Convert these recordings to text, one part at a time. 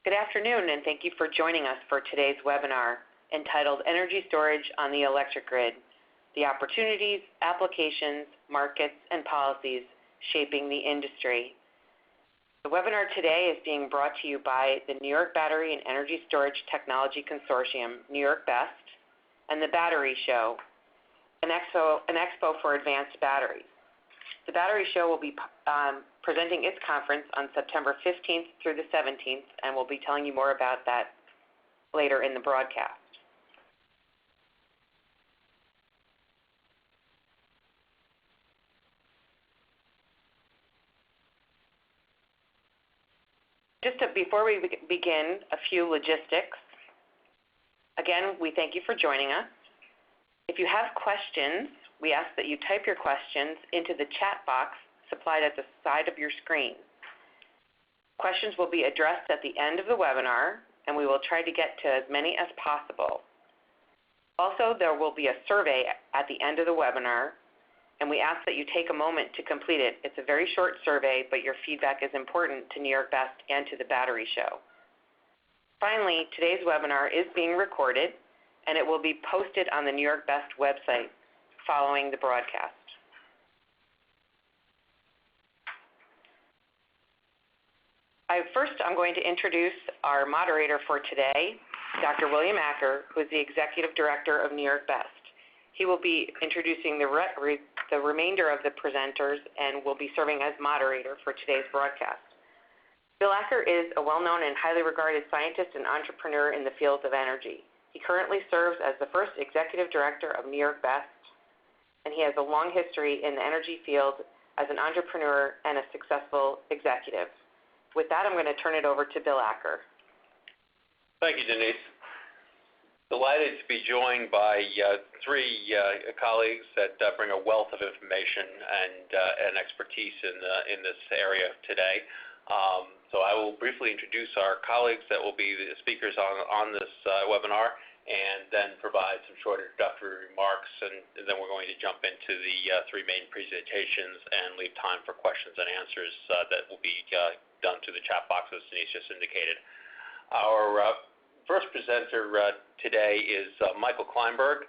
Good afternoon, and thank you for joining us for today's webinar entitled Energy Storage on the Electric Grid, the Opportunities, Applications, Markets, and Policies Shaping the Industry. The webinar today is being brought to you by the New York Battery and Energy Storage Technology Consortium, NYBEST, and the Battery Show, an expo for advanced batteries. The Battery Show will be presenting its conference on September 15th through the 17th, and we'll be telling you more about that later in the broadcast. Before we begin, a few logistics. Again, we thank you for joining us. If you have questions, we ask that you type your questions into the chat box supplied at the side of your screen. Questions will be addressed at the end of the webinar, and we will try to get to as many as possible. Also, there will be a survey at the end of the webinar, and we ask that you take a moment to complete it. It's a very short survey, but your feedback is important to NYBEST and to the Battery Show. Finally, today's webinar is being recorded, and it will be posted on the NYBEST website following the broadcast. First, I'm going to introduce our moderator for today, Dr. William Acker, who is the Executive Director of NYBEST. He will be introducing the remainder of the presenters and will be serving as moderator for today's broadcast. Bill Acker is a well-known and highly regarded scientist and entrepreneur in the field of energy. He currently serves as the first Executive Director of NYBEST, and he has a long history in the energy field as an entrepreneur and a successful executive. With that, I'm going to turn it over to Bill Acker. Thank you, Denise. Delighted to be joined by three colleagues that bring a wealth of information and expertise in this area today. So I will briefly introduce our colleagues that will be the speakers on this webinar, and then provide some short introductory remarks, and then we're going to jump into the three main presentations and leave time for questions and answers that will be done through the chat box, as Denise just indicated. Our first presenter today is Michael Kleinberg.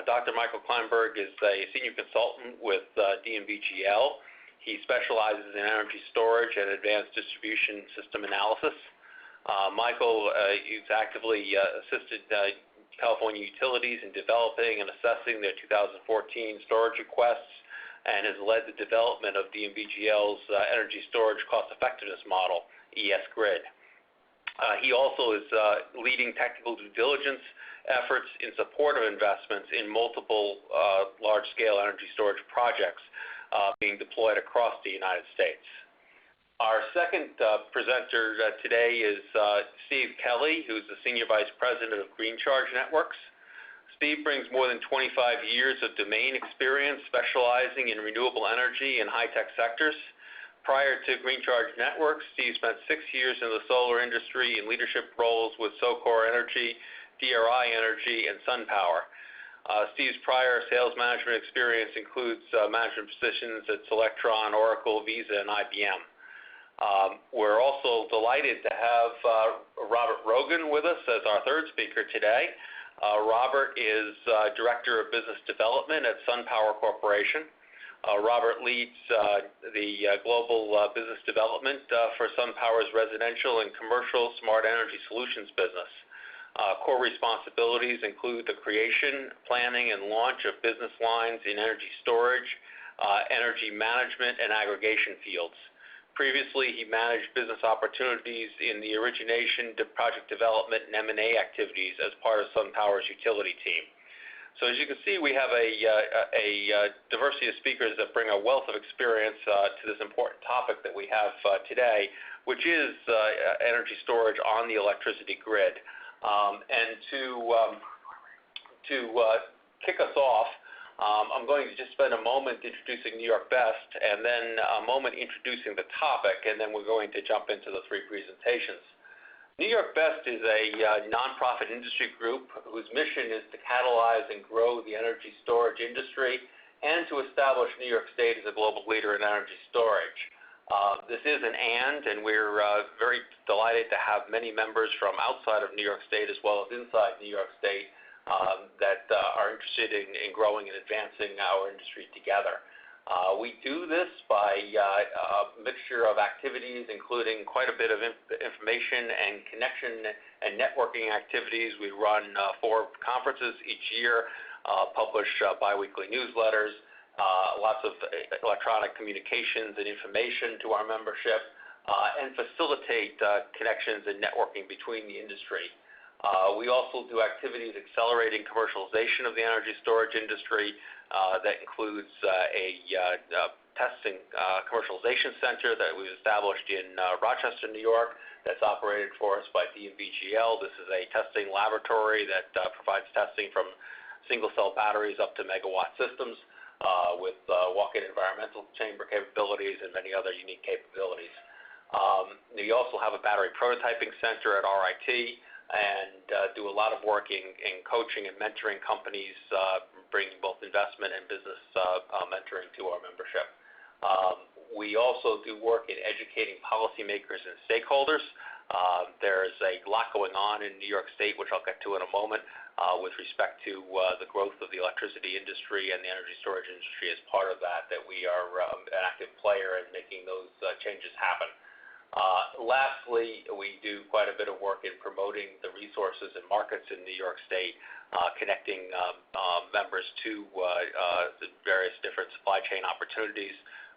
Dr. Michael Kleinberg is a senior consultant with DNVGL. He specializes in energy storage and advanced distribution system analysis. Michael has actively assisted California utilities in developing and assessing their 2014 storage requests, and has led the development of DNVGL's energy storage cost-effectiveness model, ES-Grid. He also is leading technical due diligence efforts in support of investments in multiple large-scale energy storage projects being deployed across the United States. Our second presenter today is Steve Kelly, who's the Senior Vice President of Green Charge Networks. Steve brings more than 25 years of domain experience specializing in renewable energy and high-tech sectors. Prior to Green Charge Networks, Steve spent 6 years in the solar industry in leadership roles with SoCor Energy, DRI Energy, and SunPower. Steve's prior sales management experience includes management positions at Selectron, Oracle, Visa, and IBM. We're also delighted to have Robert Rogan with us as our third speaker today. Robert is Director of Business Development at SunPower Corporation. Robert leads the global business development for SunPower's residential and commercial smart energy solutions business. Core responsibilities include the creation, planning, and launch of business lines in energy storage, energy management, and aggregation fields. Previously, he managed business opportunities in the origination, project development, and M&A activities as part of SunPower's utility team. So as you can see, we have a diversity of speakers that bring a wealth of experience to this important topic that we have today, which is energy storage on the electricity grid. And to kick us off, I'm going to just spend a moment introducing NYBEST, and then a moment introducing the topic, and then we're going to jump into the three presentations. NYBEST is a nonprofit industry group whose mission is to catalyze and grow the energy storage industry and to establish New York State as a global leader in energy storage. This is an and we're very delighted to have many members from outside of New York State as well as inside New York State that are interested in growing and advancing our industry together. We do this by a mixture of activities, including quite a bit of information and connection and networking activities. We run 4 conferences each year, publish biweekly newsletters, lots of electronic communications and information to our membership, and facilitate connections and networking between the industry. We also do activities accelerating commercialization of the energy storage industry. That includes a testing commercialization center that we've established in Rochester, New York, that's operated for us by DNVGL. This is a testing laboratory that provides testing from single-cell batteries up to megawatt systems with walk-in environmental chamber capabilities and many other unique capabilities. We also have a battery prototyping center at RIT and do a lot of work in coaching and mentoring companies, bringing both investment and business mentoring to our membership. We also do work in educating policymakers and stakeholders. There's a lot going on in New York State, which I'll get to in a moment, with respect to the growth of the electricity industry and the energy storage industry as part of that we are an active player in making those changes happen. Lastly, we do quite a bit of work in promoting the resources and markets in New York State, connecting members to the various different supply chain opportunities.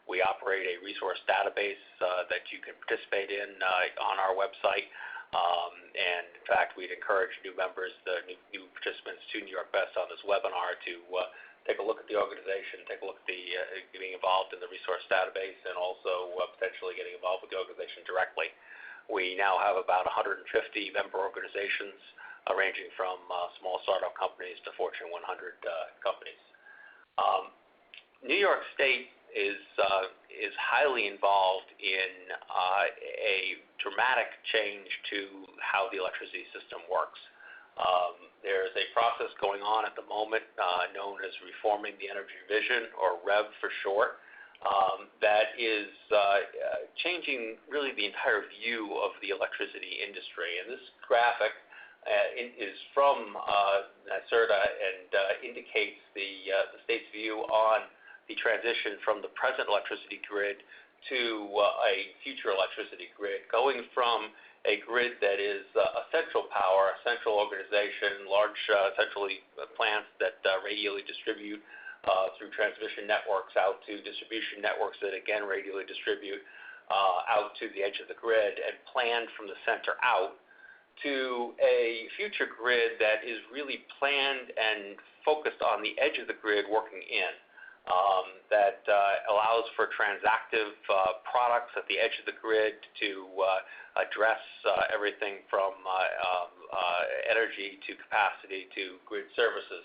We operate a resource database that you can participate in on our website. And in fact, we'd encourage new members, the new participants to NYBEST on this webinar to take a look at the organization, take a look at getting involved in the resource database, and also potentially getting involved with the organization directly. We now have about 150 member organizations, ranging from small startup companies to Fortune 100 companies. New York State is highly involved in a dramatic change to how the electricity system works. There's a process going on at the moment known as Reforming the Energy Vision, or REV for short, that is changing really the entire view of the electricity industry. And this graphic is from NYSERDA and indicates the state's view on the transition from the present electricity grid to a future electricity grid, going from a grid that is a central power, a central organization, large centrally plants that radially distribute through transmission networks out to distribution networks that again radially distribute out to the edge of the grid, and planned from the center out to a future grid that is really planned and focused on the edge of the grid working in. That allows for transactive products at the edge of the grid to address everything from energy to capacity to grid services.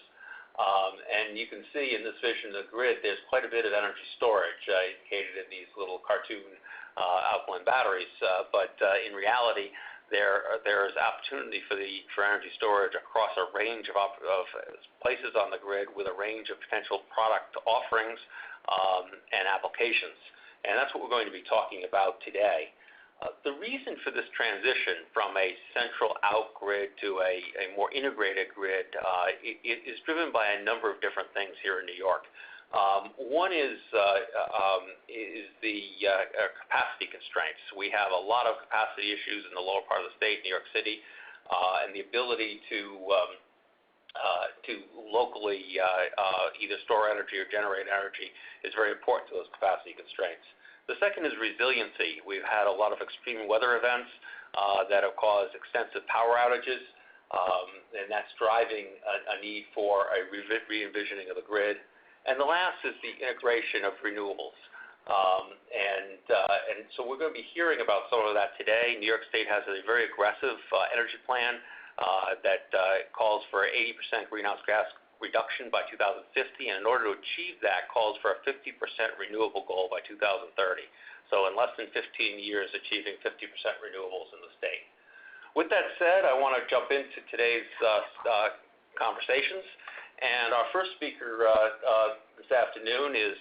And you can see in this vision of the grid, there's quite a bit of energy storage indicated in these little cartoon alkaline batteries. But in reality, there's opportunity for energy storage across a range of places on the grid with a range of potential product offerings and applications. And that's what we're going to be talking about today. The reason for this transition from a central out grid to a more integrated grid is driven by a number of different things here in New York. One is the capacity constraints. We have a lot of capacity issues in the lower part of the state, New York City, and the ability to locally either store energy or generate energy is very important to those capacity constraints. The second is resiliency. We've had a lot of extreme weather events that have caused extensive power outages, and that's driving a need for a re-envisioning of the grid. And the last is the integration of renewables. And so we're going to be hearing about some of that today. New York State has a very aggressive energy plan that calls for 80% greenhouse gas reduction by 2050, and in order to achieve that, calls for a 50% renewable goal by 2030. So in less than 15 years, achieving 50% renewables in the state. With that said, I want to jump into today's conversations. And our first speaker this afternoon is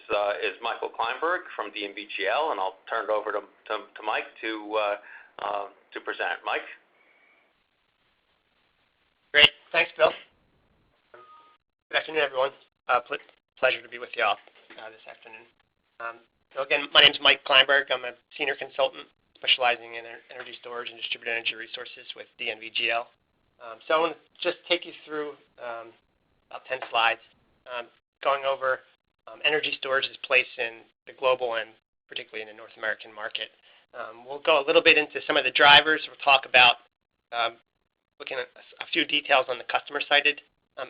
Michael Kleinberg from NVGL, and I'll turn it over to Mike to present. Mike? Great. Thanks, Bill. Good afternoon, everyone. Pleasure to be with you all this afternoon. So again, my name is Mike Kleinberg. I'm a senior consultant specializing in energy storage and distributed energy resources with NVGL. So I want to just take you through about 10 slides going over energy storage's place in the global and particularly in the North American market. We'll go a little bit into some of the drivers. We'll talk about looking at a few details on the customer-sided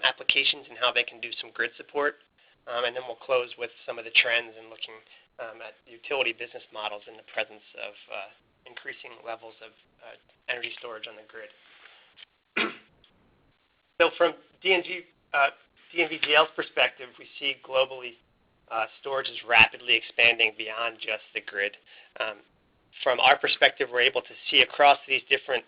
applications and how they can do some grid support. And then we'll close with some of the trends and looking at utility business models in the presence of increasing levels of energy storage on the grid. So from NVGL's perspective, we see globally storage is rapidly expanding beyond just the grid. From our perspective, we're able to see across these different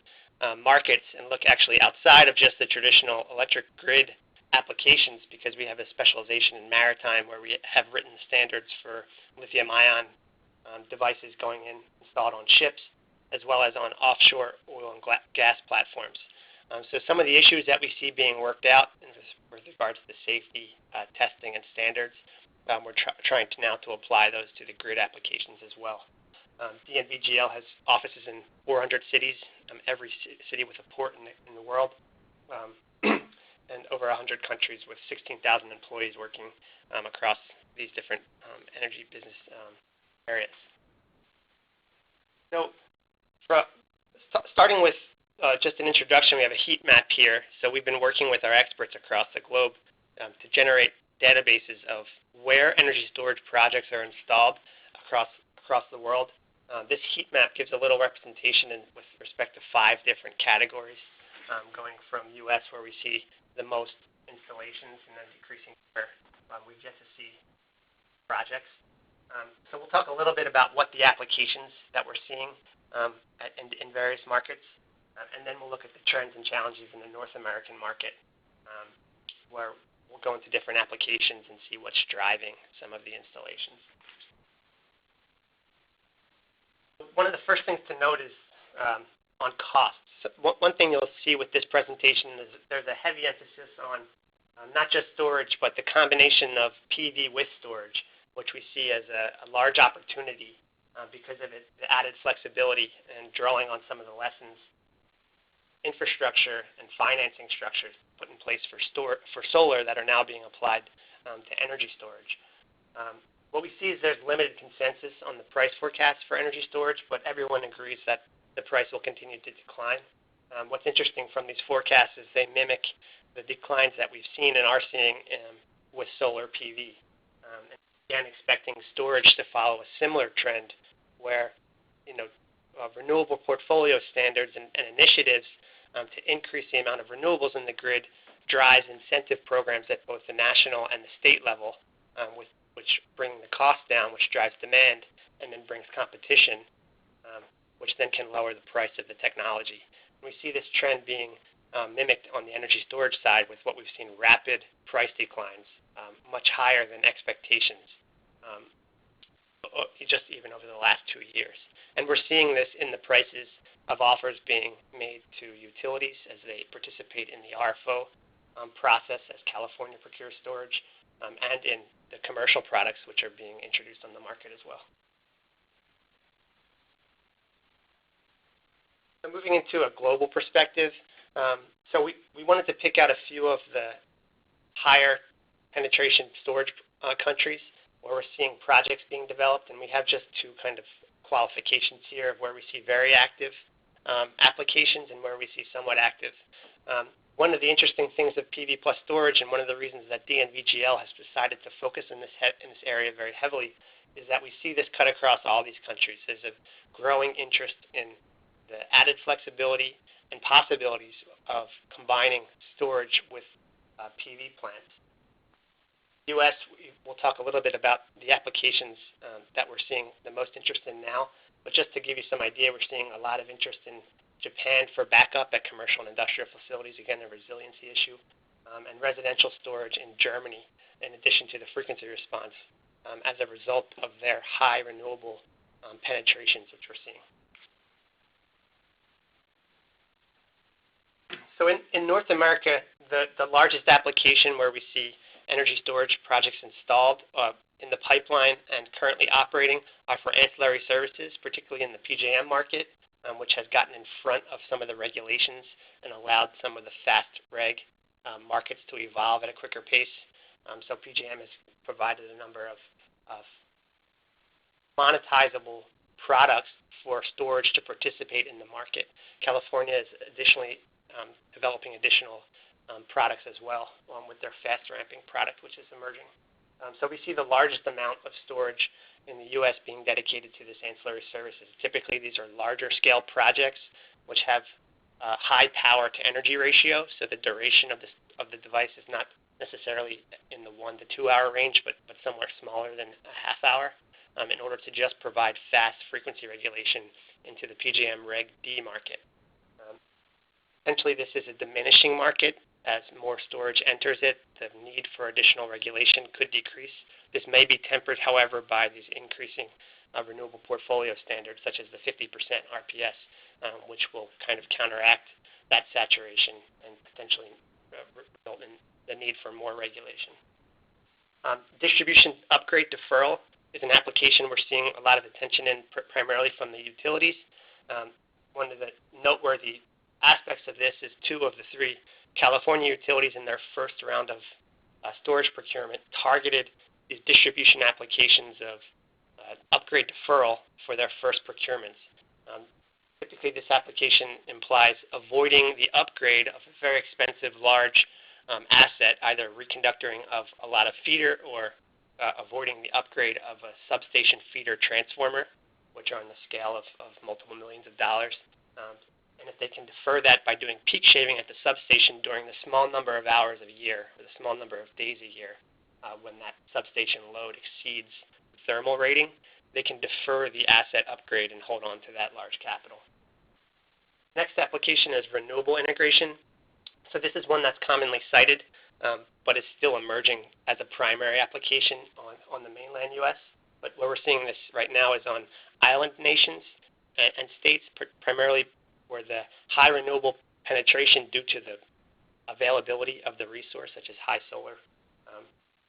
markets and look actually outside of just the traditional electric grid applications, because we have a specialization in maritime where we have written standards for lithium-ion devices going in installed on ships, as well as on offshore oil and gas platforms. So some of the issues that we see being worked out with regards to the safety testing and standards, we're trying to now to apply those to the grid applications as well. NVGL has offices in 400 cities, every city with a port in the world, and over 100 countries with 16,000 employees working across these different energy business areas. So starting with just an introduction, we have a heat map here. So we've been working with our experts across the globe to generate databases of where energy storage projects are installed across the world. This heat map gives a little representation with respect to 5 different categories, going from U.S., where we see the most installations, and then decreasing where we've yet to see projects. So we'll talk a little bit about what the applications that we're seeing in various markets, and then we'll look at the trends and challenges in the North American market, where we'll go into different applications and see what's driving some of the installations. One of the first things to note is on costs. So one thing you'll see with this presentation is there's a heavy emphasis on not just storage, but the combination of PV with storage, which we see as a large opportunity because of the added flexibility and drawing on some of the lessons, infrastructure and financing structures put in place for solar that are now being applied to energy storage. What we see is there's limited consensus on the price forecast for energy storage, but everyone agrees that the price will continue to decline. What's interesting from these forecasts is they mimic the declines that we've seen and are seeing with solar PV. And again, expecting storage to follow a similar trend where renewable portfolio standards and initiatives to increase the amount of renewables in the grid drives incentive programs at both the national and the state level, which bring the cost down, which drives demand, and then brings competition, which then can lower the price of the technology. And we see this trend being mimicked on the energy storage side with what we've seen rapid price declines, much higher than expectations, just even over the last 2 years. And we're seeing this in the prices of offers being made to utilities as they participate in the RFO process as California procures storage, and in the commercial products which are being introduced on the market as well. So moving into a global perspective, so we wanted to pick out a few of the higher penetration storage countries where we're seeing projects being developed, and we have just 2 kind of qualifications here of where we see very active applications and where we see somewhat active. One of the interesting things of PV plus storage, and one of the reasons that NVGL has decided to focus in this area very heavily, is that we see this cut across all these countries. There's a growing interest in the added flexibility and possibilities of combining storage with PV plants. U.S., we'll talk a little bit about the applications that we're seeing the most interest in now, but just to give you some idea, we're seeing a lot of interest in Japan for backup at commercial and industrial facilities, again, a resiliency issue. and residential storage in Germany, in addition to the frequency response, as a result of their high renewable penetrations, which we're seeing. So in North America, the largest application where we see energy storage projects installed in the pipeline and currently operating are for ancillary services, particularly in the PJM market, which has gotten in front of some of the regulations and allowed some of the fast reg markets to evolve at a quicker pace. So PJM has provided a number of monetizable products for storage to participate in the market. California is additionally developing additional products as well with their fast ramping product, which is emerging. So we see the largest amount of storage in the U.S. being dedicated to this ancillary services. Typically, these are larger scale projects which have high power to energy ratio, so the duration of the device is not necessarily in the 1 to 2 hour range, but somewhere smaller than a half hour, in order to just provide fast frequency regulation into the PJM Reg D market. Essentially, this is a diminishing market. As more storage enters it, the need for additional regulation could decrease. This may be tempered, however, by these increasing renewable portfolio standards, such as the 50% RPS, which will kind of counteract that saturation and potentially result in the need for more regulation. Distribution upgrade deferral is an application we're seeing a lot of attention in, primarily from the utilities. One of the noteworthy aspects of this is 2 of the 3 California utilities in their first round of storage procurement targeted these distribution applications of upgrade deferral for their first procurements. Typically, this application implies avoiding the upgrade of a very expensive, large asset, either reconductoring of a lot of feeder or avoiding the upgrade of a substation feeder transformer, which are on the scale of multiple millions of dollars. And if they can defer that by doing peak shaving at the substation during the small number of hours of a year, or the small number of days a year, when that substation load exceeds the thermal rating, they can defer the asset upgrade and hold on to that large capital. Next application is renewable integration. So this is one that's commonly cited, but is still emerging as a primary application on the mainland U.S. But where we're seeing this right now is on island nations and states, primarily where the high renewable penetration due to the availability of the resource, such as high solar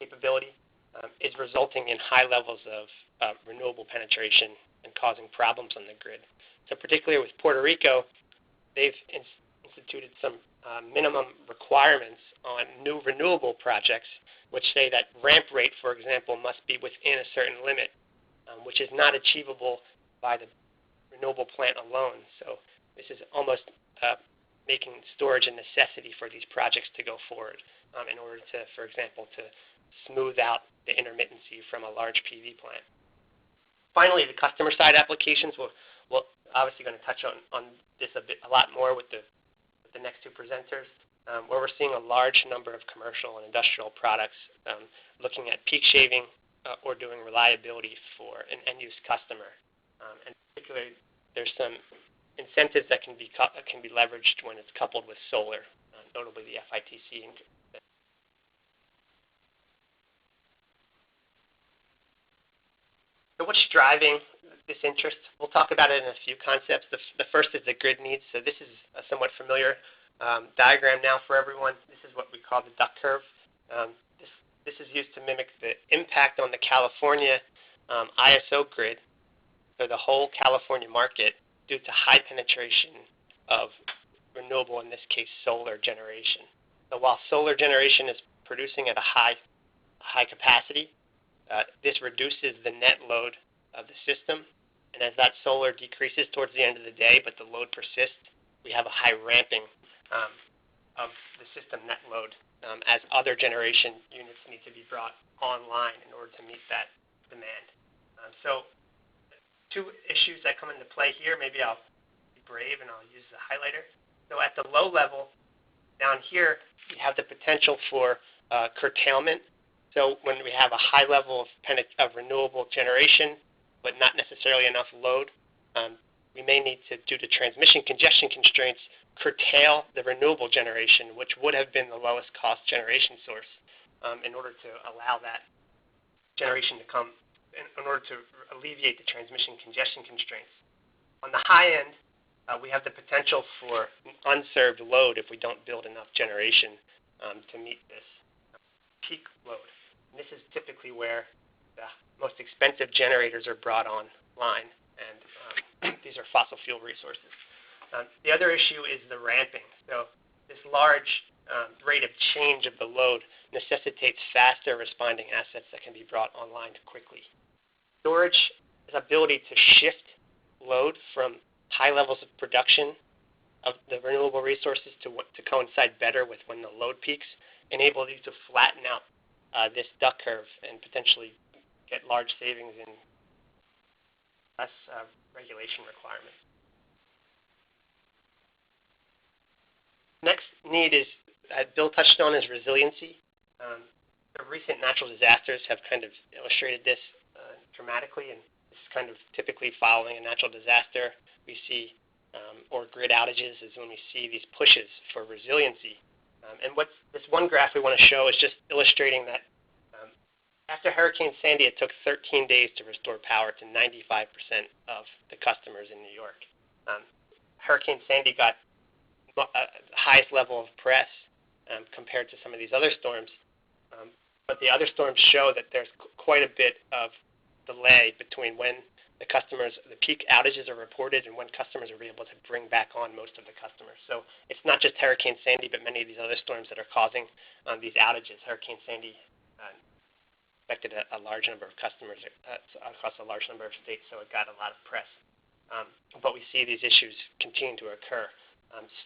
capability, is resulting in high levels of renewable penetration and causing problems on the grid. So particularly with Puerto Rico, they've instituted some minimum requirements on new renewable projects, which say that ramp rate, for example, must be within a certain limit, which is not achievable by the renewable plant alone. So this is almost making storage a necessity for these projects to go forward in order to, for example, to smooth out the intermittency from a large PV plant. Finally, the customer side applications, we're obviously going to touch on this a lot more with the next 2 presenters, where we're seeing a large number of commercial and industrial products looking at peak shaving or doing reliability for an end-use customer. And particularly, there's some incentives that can be leveraged when it's coupled with solar, notably the FITC. So what's driving this interest? We'll talk about it in a few concepts. The first is the grid needs. So this is a somewhat familiar diagram now for everyone. This is what we call the duck curve. This is used to mimic the impact on the California ISO grid for the whole California market due to high penetration of renewable, in this case, solar generation. So while solar generation is producing at a high capacity, this reduces the net load of the system. And as that solar decreases towards the end of the day, but the load persists, we have a high ramping of the system net load as other generation units need to be brought online in order to meet that demand. So 2 issues that come into play here. Maybe I'll be brave and I'll use the highlighter. So at the low level, down here, we have the potential for curtailment. So when we have a high level of renewable generation, but not necessarily enough load, we may need to, due to transmission congestion constraints, curtail the renewable generation, which would have been the lowest cost generation source, in order to allow that generation to come, in order to alleviate the transmission congestion constraints. On the high end, we have the potential for unserved load if we don't build enough generation to meet this peak load. And this is typically where the most expensive generators are brought online, and these are fossil fuel resources. The other issue is the ramping. So this large rate of change of the load necessitates faster responding assets that can be brought online quickly. Storage's ability to shift load from high levels of production of the renewable resources to coincide better with when the load peaks enables you to flatten out this duck curve and potentially get large savings in less regulation requirements. Next need is, Bill touched on, is resiliency. The recent natural disasters have kind of illustrated this dramatically, and this is kind of typically following a natural disaster. We see, or grid outages is when we see these pushes for resiliency. And what this one graph we want to show is just illustrating that after Hurricane Sandy, it took 13 days to restore power to 95% of the customers in New York. Hurricane Sandy got the highest level of press compared to some of these other storms, but the other storms show that there's quite a bit of delay between when the peak outages are reported and when customers are able to bring back on most of the customers. So it's not just Hurricane Sandy, but many of these other storms that are causing these outages. Hurricane Sandy affected a large number of customers across a large number of states, so it got a lot of press. But we see these issues continue to occur.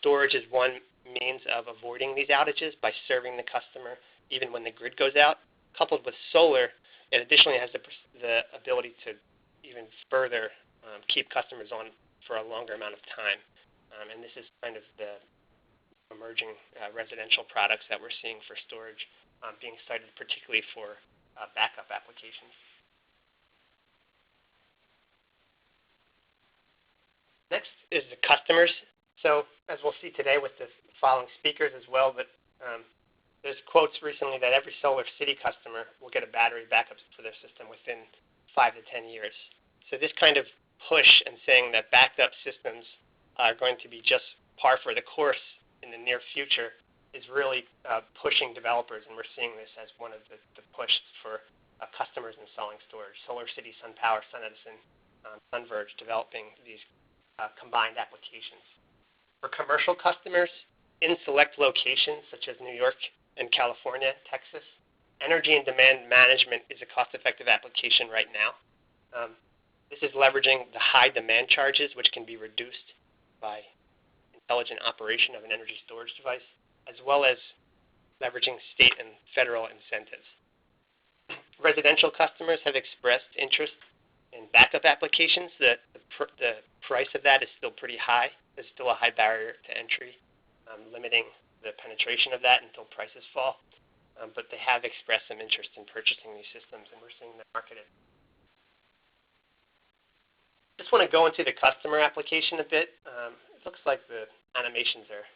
Storage is one means of avoiding these outages by serving the customer even when the grid goes out. Coupled with solar, it additionally has the ability to even further keep customers on for a longer amount of time. And this is kind of the emerging residential products that we're seeing for storage being cited particularly for backup applications. Next is the customers. So as we'll see today with the following speakers as well, but there's quotes recently that every Solar City customer will get a battery backup for their system within 5 to 10 years. So this kind of push and saying that backed up systems are going to be just par for the course in the near future is really pushing developers, and we're seeing this as one of the push for customers installing storage. Solar City, SunPower, SunEdison, SunVerge developing these combined applications. For commercial customers in select locations such as New York and California, Texas, energy and demand management is a cost-effective application right now. This is leveraging the high demand charges, which can be reduced by intelligent operation of an energy storage device, as well as leveraging state and federal incentives. Residential customers have expressed interest in backup applications. The price of that is still pretty high. There's still a high barrier to entry, limiting the penetration of that until prices fall. But they have expressed some interest in purchasing these systems, and we're seeing them marketed. Just want to go into the customer application a bit. It looks like the animations are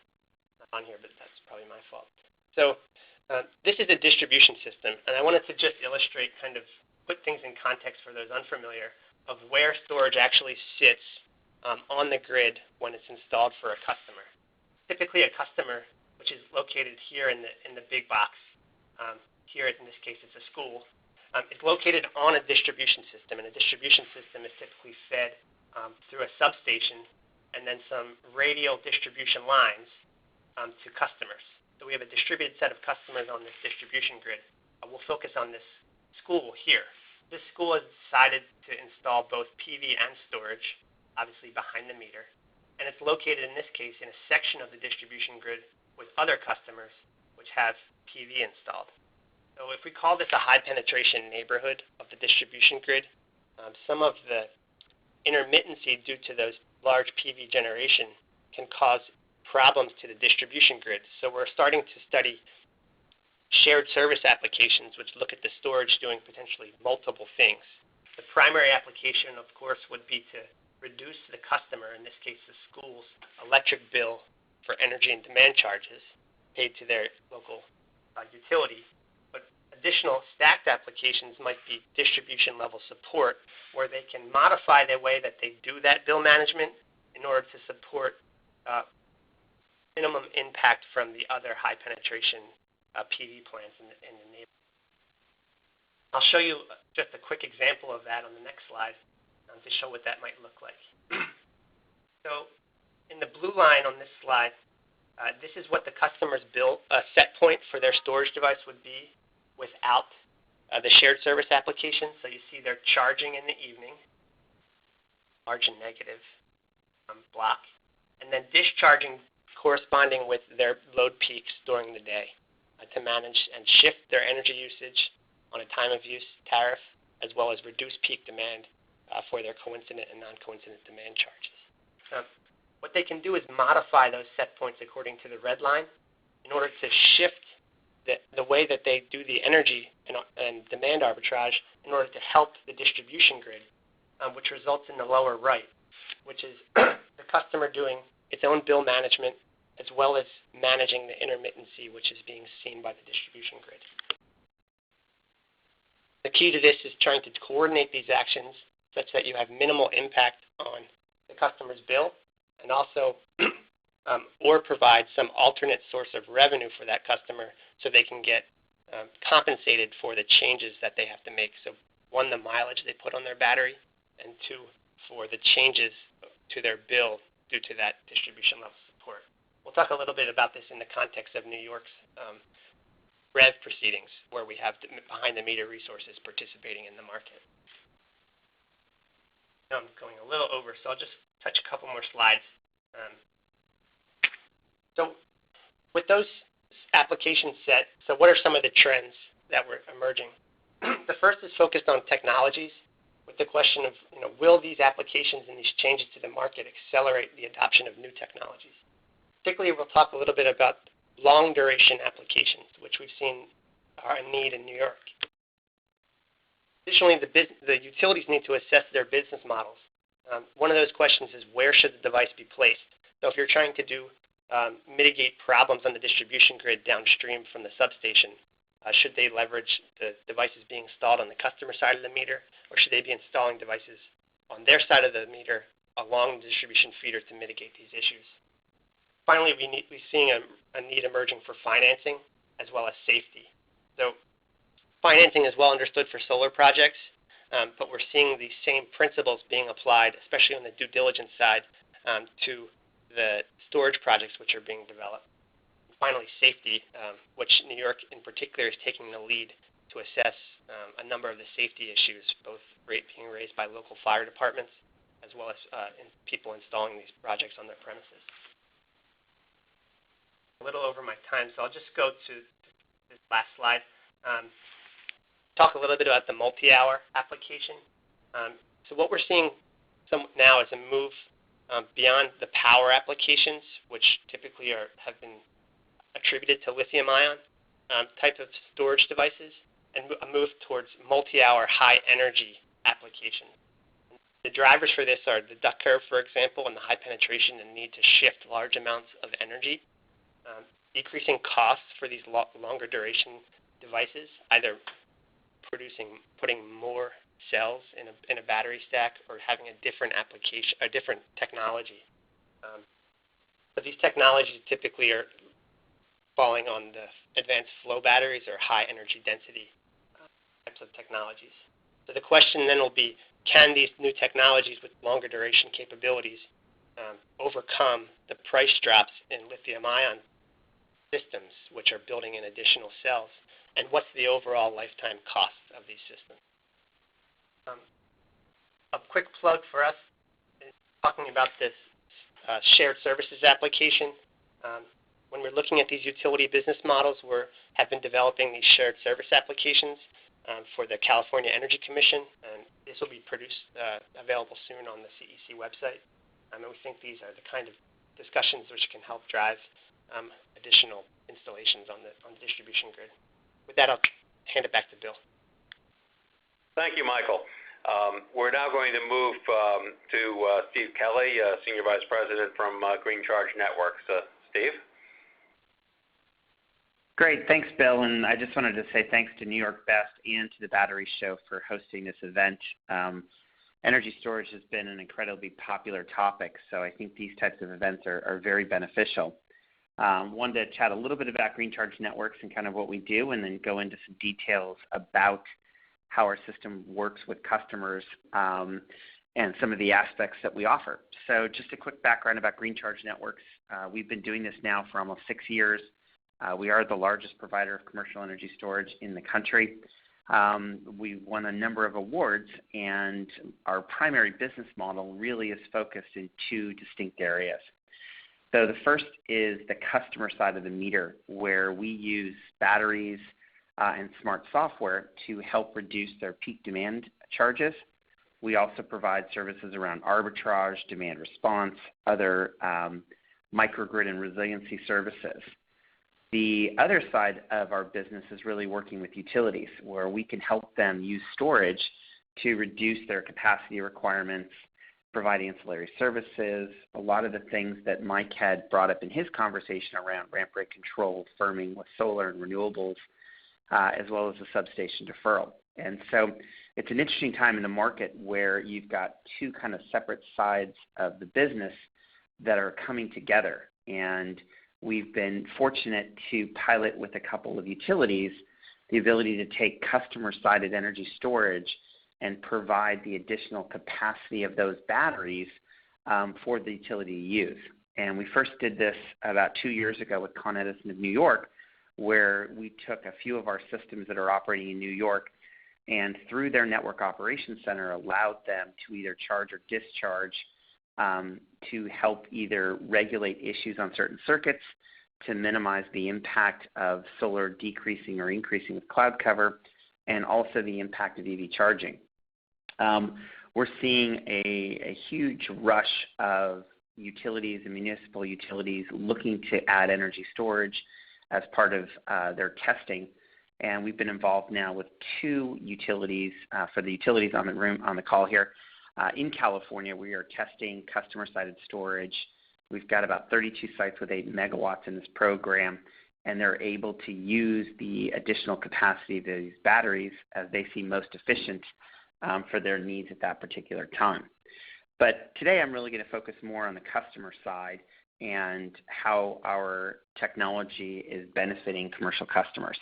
not on here, but that's probably my fault. So this is a distribution system, and I wanted to just illustrate, kind of put things in context for those unfamiliar, of where storage actually sits on the grid when it's installed for a customer. Typically a customer, which is located here in the big box, here in this case it's a school, is located on a distribution system, and a distribution system is typically fed through a substation and then some radial distribution lines to customers. So we have a distributed set of customers on this distribution grid. We'll focus on this school here. This school has decided to install both PV and storage, obviously behind the meter, and it's located in this case in a section of the distribution grid with other customers which have PV installed. So if we call this a high penetration neighborhood of the distribution grid, some of the intermittency due to those large PV generation can cause problems to the distribution grid. So we're starting to study shared service applications which look at the storage doing potentially multiple things. The primary application, of course, would be to reduce the customer, in this case the school's, electric bill for energy and demand charges paid to their local utility. But additional stacked applications might be distribution level support, where they can modify the way that they do that bill management in order to support minimum impact from the other high penetration PV plants in the neighborhood. I'll show you just a quick example of that on the next slide to show what that might look like. So in the blue line on this slide, this is what the customer's bill set point for their storage device would be without the shared service application. So you see they're charging in the evening, large and negative block, and then discharging corresponding with their load peaks during the day to manage and shift their energy usage on a time of use tariff, as well as reduce peak demand for their coincident and non-coincident demand charges. What they can do is modify those set points according to the red line in order to shift the way that they do the energy and demand arbitrage in order to help the distribution grid, which results in the lower right, which is the customer doing its own bill management as well as managing the intermittency, which is being seen by the distribution grid. The key to this is trying to coordinate these actions such that you have minimal impact on the customer's bill, and also or provide some alternate source of revenue for that customer so they can get compensated for the changes that they have to make. So one, the mileage they put on their battery, and two, for the changes to their bill due to that distribution level support. We'll talk a little bit about this in the context of New York's REV proceedings, where we have behind-the-meter resources participating in the market. Now I'm going a little over, so I'll just touch a couple more slides. So with those applications set, so what are some of the trends that were emerging? The first is focused on technologies, with the question of, will these applications and these changes to the market accelerate the adoption of new technologies? Particularly, we'll talk a little bit about long-duration applications, which we've seen are a need in New York. Additionally, the utilities need to assess their business models. One of those questions is, where should the device be placed? So if you're trying to mitigate problems on the distribution grid downstream from the substation, should they leverage the devices being installed on the customer side of the meter, or should they be installing devices on their side of the meter along the distribution feeder to mitigate these issues? Finally, we're seeing a need emerging for financing as well as safety. So financing is well understood for solar projects, but we're seeing these same principles being applied, especially on the due diligence side, to the storage projects which are being developed. And finally, safety, which New York in particular is taking the lead to assess a number of the safety issues, both being raised by local fire departments as well as people installing these projects on their premises. A little over my time, so I'll just go to this last slide. Talk a little bit about the multi-hour application. So what we're seeing now is a move beyond the power applications, which typically have been attributed to lithium-ion type of storage devices, and a move towards multi-hour high-energy applications. The drivers for this are the duck curve, for example, and the high penetration and need to shift large amounts of energy. Decreasing costs for these longer duration devices, either putting more cells in a battery stack or having a different application, a different technology. But these technologies typically are falling on the advanced flow batteries or high energy density types of technologies. So the question then will be, can these new technologies with longer duration capabilities overcome the price drops in lithium-ion systems, which are building in additional cells, and what's the overall lifetime cost of these systems? A quick plug for us, talking about this shared services application. When we're looking at these utility business models, we have been developing these shared service applications for the California Energy Commission, and this will be available soon on the CEC website. And we think these are the kind of discussions which can help drive additional installations on the distribution grid. With that, I'll hand it back to Bill. Thank you, Michael. We're now going to move to Steve Kelly, Senior Vice President from Green Charge Networks. Steve? Great. Thanks, Bill. And I just wanted to say thanks to NYBEST and to the Battery Show for hosting this event. Energy storage has been an incredibly popular topic, so I think these types of events are very beneficial. Wanted to chat a little bit about Green Charge Networks and kind of what we do, and then go into some details about how our system works with customers and some of the aspects that we offer. So just a quick background about Green Charge Networks. We've been doing this now for almost 6 years. We are the largest provider of commercial energy storage in the country. We won a number of awards, and our primary business model really is focused in 2 distinct areas. So the first is the customer side of the meter, where we use batteries and smart software to help reduce their peak demand charges. We also provide services around arbitrage, demand response, other microgrid and resiliency services. The other side of our business is really working with utilities, where we can help them use storage to reduce their capacity requirements, provide ancillary services, a lot of the things that Mike had brought up in his conversation around ramp rate control, firming with solar and renewables, as well as the substation deferral. And so it's an interesting time in the market where you've got 2 kind of separate sides of the business that are coming together. And we've been fortunate to pilot with a couple of utilities the ability to take customer-sided energy storage and provide the additional capacity of those batteries for the utility to use. And we first did this about 2 years ago with Con Edison of New York, where we took a few of our systems that are operating in New York and through their network operations center allowed them to either charge or discharge to help either regulate issues on certain circuits, to minimize the impact of solar decreasing or increasing with cloud cover, and also the impact of EV charging. We're seeing a huge rush of utilities and municipal utilities looking to add energy storage as part of their testing. And we've been involved now with 2 utilities. For the utilities on the call here, in California, we are testing customer-sided storage. We've got about 32 sites with 8 megawatts in this program, and they're able to use the additional capacity of these batteries as they see most efficient for their needs at that particular time. But today I'm really going to focus more on the customer side and how our technology is benefiting commercial customers.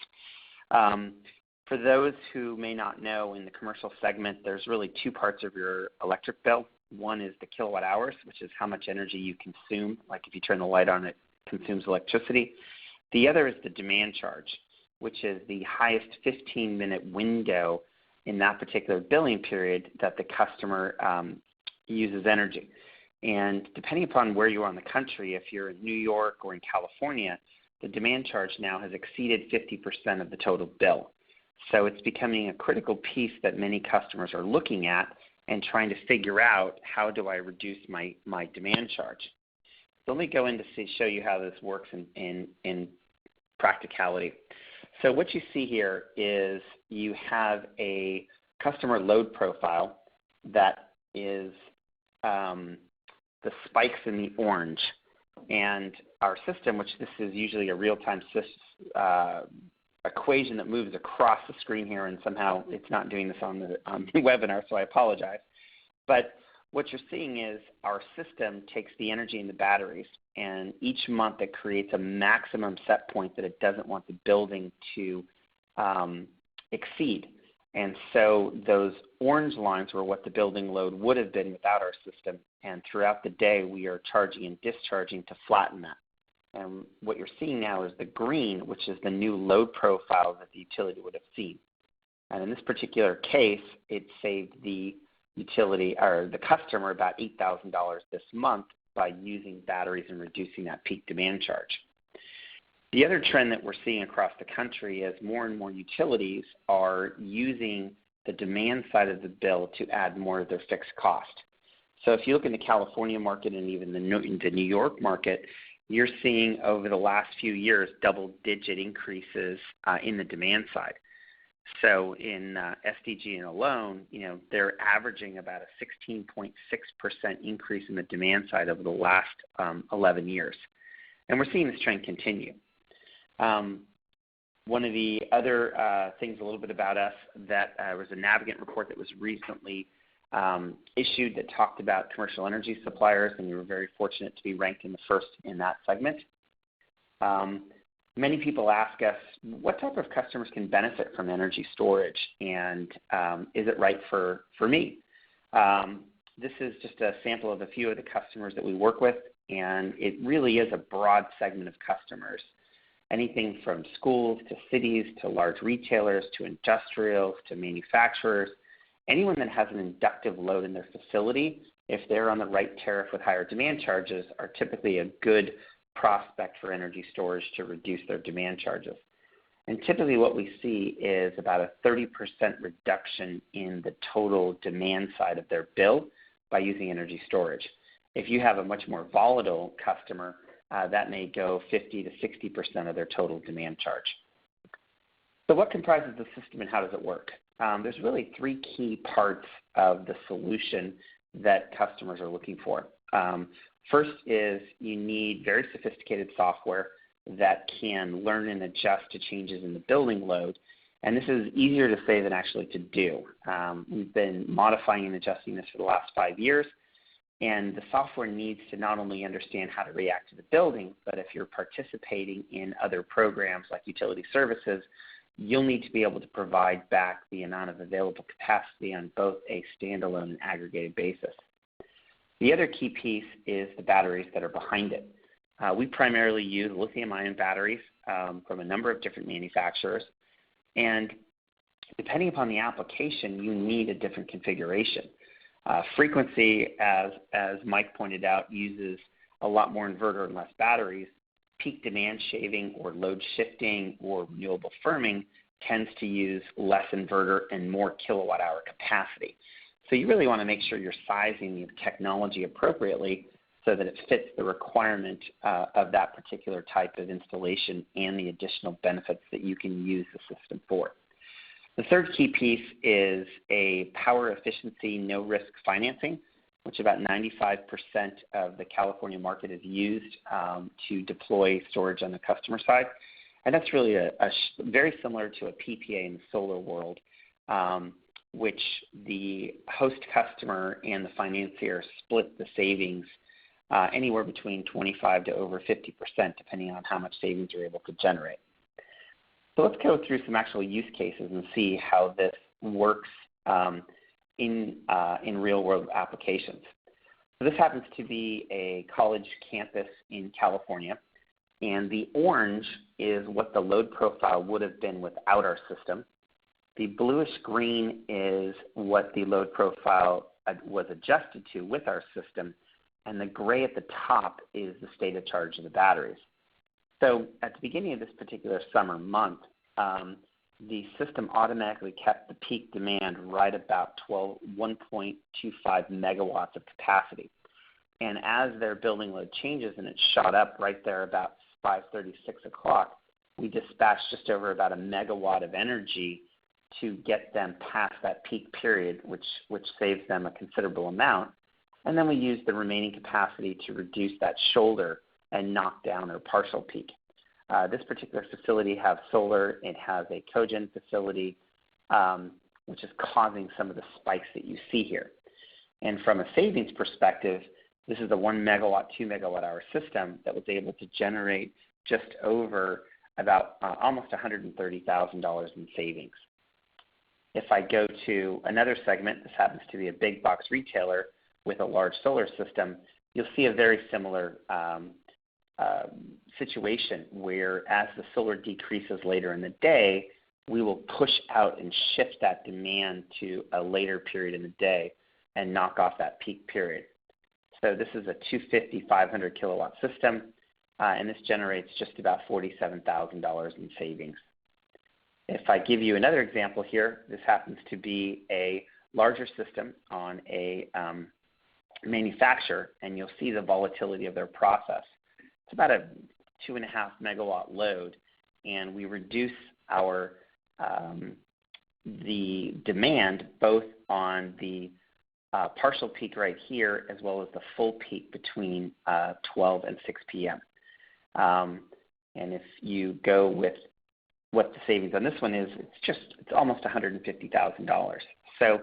For those who may not know, in the commercial segment, there's really 2 parts of your electric bill. One is the kilowatt hours, which is how much energy you consume. Like if you turn the light on, it consumes electricity. The other is the demand charge, which is the highest 15-minute window in that particular billing period that the customer uses energy. And depending upon where you are in the country, if you're in New York or in California, the demand charge now has exceeded 50% of the total bill. So it's becoming a critical piece that many customers are looking at and trying to figure out, how do I reduce my demand charge? So let me go in to show you how this works in practicality. So what you see here is you have a customer load profile that is the spikes in the orange. And our system, which this is usually a real-time equation that moves across the screen here, and somehow it's not doing this on the webinar, so I apologize. But what you're seeing is our system takes the energy in the batteries, and each month it creates a maximum set point that it doesn't want the building to exceed. And so those orange lines were what the building load would have been without our system, and throughout the day we are charging and discharging to flatten that. And what you're seeing now is the green, which is the new load profile that the utility would have seen. And in this particular case, it saved the utility or the customer about $8,000 this month by using batteries and reducing that peak demand charge. The other trend that we're seeing across the country is more and more utilities are using the demand side of the bill to add more of their fixed cost. So if you look in the California market and even the New York market, you're seeing over the last few years double-digit increases in the demand side. So in SDG alone, they're averaging about a 16.6% increase in the demand side over the last 11 years. And we're seeing this trend continue. One of the other things a little bit about us that was a Navigant report that was recently issued that talked about commercial energy suppliers, and we were very fortunate to be ranked in the first in that segment. Many people ask us, what type of customers can benefit from energy storage, and is it right for me? This is just a sample of a few of the customers that we work with, and it really is a broad segment of customers. Anything from schools to cities to large retailers to industrials to manufacturers. Anyone that has an inductive load in their facility, if they're on the right tariff with higher demand charges, are typically a good prospect for energy storage to reduce their demand charges. And typically what we see is about a 30% reduction in the total demand side of their bill by using energy storage. If you have a much more volatile customer, that may go 50 to 60% of their total demand charge. So what comprises the system and how does it work? There's really three key parts of the solution that customers are looking for. First is you need very sophisticated software that can learn and adjust to changes in the building load. And this is easier to say than actually to do. We've been modifying and adjusting this for the last 5 years. And the software needs to not only understand how to react to the building, but if you're participating in other programs like utility services, you'll need to be able to provide back the amount of available capacity on both a standalone and aggregated basis. The other key piece is the batteries that are behind it. We primarily use lithium-ion batteries from a number of different manufacturers. And depending upon the application, you need a different configuration. Frequency, as Mike pointed out, uses a lot more inverter and less batteries. Peak demand shaving or load shifting or renewable firming tends to use less inverter and more kilowatt hour capacity. So you really want to make sure you're sizing the technology appropriately so that it fits the requirement of that particular type of installation and the additional benefits that you can use the system for. The third key piece is a power efficiency, no-risk financing, which about 95% of the California market is used to deploy storage on the customer side. And that's really very similar to a PPA in the solar world, which the host customer and the financier split the savings anywhere between 25 to over 50%, depending on how much savings you're able to generate. So let's go through some actual use cases and see how this works in real-world applications. So this happens to be a college campus in California, and the orange is what the load profile would have been without our system. The bluish green is what the load profile was adjusted to with our system, and the gray at the top is the state of charge of the batteries. So at the beginning of this particular summer month, the system automatically kept the peak demand right about 1.25 megawatts of capacity. And as their building load changes and it shot up right there about 5:30, 6 o'clock, we dispatched just over about a megawatt of energy to get them past that peak period, which saves them a considerable amount. And then we used the remaining capacity to reduce that shoulder and knock down their partial peak. This particular facility has solar. It has a cogen facility, which is causing some of the spikes that you see here. And from a savings perspective, this is a 1 megawatt, 2 megawatt hour system that was able to generate just over about almost $130,000 in savings. If I go to another segment, this happens to be a big box retailer with a large solar system, you'll see a very similar situation where as the solar decreases later in the day, we will push out and shift that demand to a later period in the day and knock off that peak period. So this is a 250, 500 kilowatt system, and this generates just about $47,000 in savings. If I give you another example here, this happens to be a larger system on a manufacturer, and you'll see the volatility of their process. It's about a 2.5 megawatt load, and we reduce our the demand both on the partial peak right here as well as the full peak between 12 and 6 p.m. And if you go with what the savings on this one is, it's almost $150,000. So